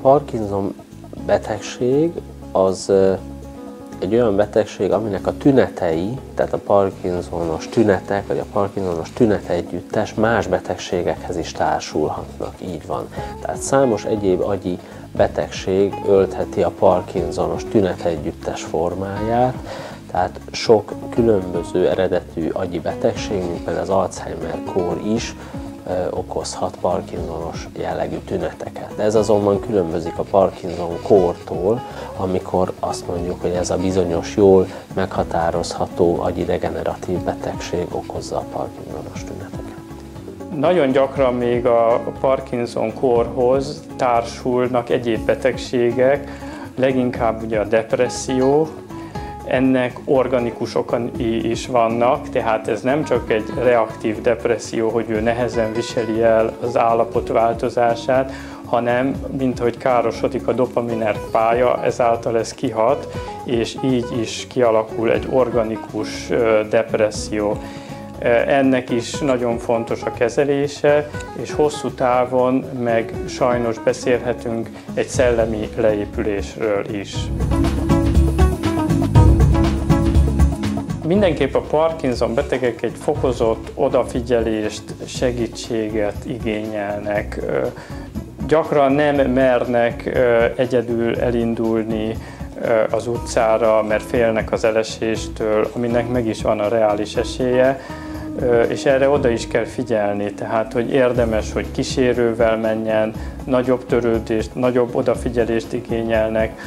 Parkinson betegség az egy olyan betegség, aminek a tünetei, tehát a parkinsonos tünetek, vagy a parkinsonos tünetegyüttes más betegségekhez is társulhatnak, így van. Tehát számos egyéb agyi betegség öltheti a parkinsonos tünetegyüttes formáját, tehát sok különböző eredetű agyi betegség, mint például az Alzheimer-kór is okozhat parkinsonos jellegű tüneteket. De ez azonban különbözik a Parkinson-kórtól, amikor azt mondjuk, hogy ez a bizonyos, jól meghatározható agyi degeneratív betegség okozza a parkinsonos tüneteket. Nagyon gyakran még a Parkinson-kórhoz társulnak egyéb betegségek, leginkább ugye a depresszió. Ennek organikus okai is vannak, tehát ez nem csak egy reaktív depresszió, hogy ő nehezen viseli el az állapot változását, hanem minthogy károsodik a dopaminerg pálya, ezáltal ez kihat, és így is kialakul egy organikus depresszió. Ennek is nagyon fontos a kezelése, és hosszú távon meg sajnos beszélhetünk egy szellemi leépülésről is. Mindenképp a Parkinson betegek egy fokozott odafigyelést, segítséget igényelnek. Gyakran nem mernek egyedül elindulni az utcára, mert félnek az eleséstől, aminek meg is van a reális esélye, és erre oda is kell figyelni, tehát hogy érdemes, hogy kísérővel menjen, nagyobb törődést, nagyobb odafigyelést igényelnek.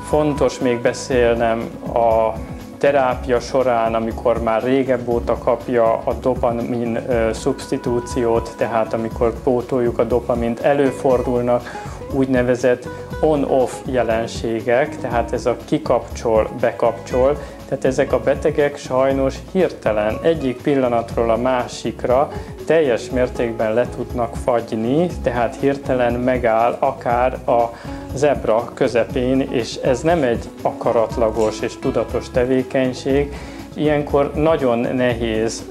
Fontos még beszélnem a terápia során, amikor már régebb óta kapja a dopamin szubstitúciót, tehát amikor pótoljuk a dopamint, előfordulnak úgynevezett on-off jelenségek, tehát ez a kikapcsol, bekapcsol, tehát ezek a betegek sajnos hirtelen egyik pillanatról a másikra teljes mértékben le tudnak fagyni, tehát hirtelen megáll akár a zebra közepén, és ez nem egy akaratlagos és tudatos tevékenység, ilyenkor nagyon nehéz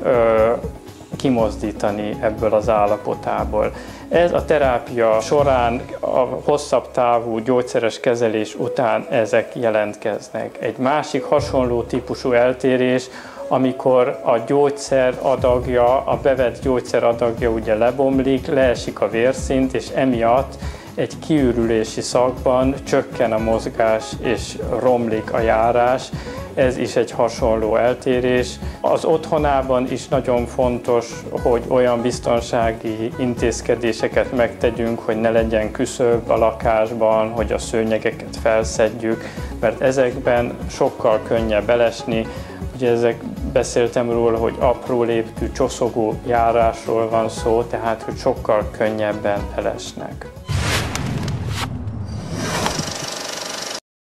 kimozdítani ebből az állapotából. Ez a terápia során, a hosszabb távú gyógyszeres kezelés után ezek jelentkeznek. Egy másik hasonló típusú eltérés, amikor a gyógyszer adagja, a bevett gyógyszer adagja ugye lebomlik, leesik a vérszint, és emiatt egy kiürülési szakban csökken a mozgás és romlik a járás. Ez is egy hasonló eltérés. Az otthonában is nagyon fontos, hogy olyan biztonsági intézkedéseket megtegyünk, hogy ne legyen küszöb a lakásban, hogy a szőnyegeket felszedjük, mert ezekben sokkal könnyebb elesni. Ugye beszéltem róla, hogy apró léptű, csoszogó járásról van szó, tehát hogy sokkal könnyebben elesnek.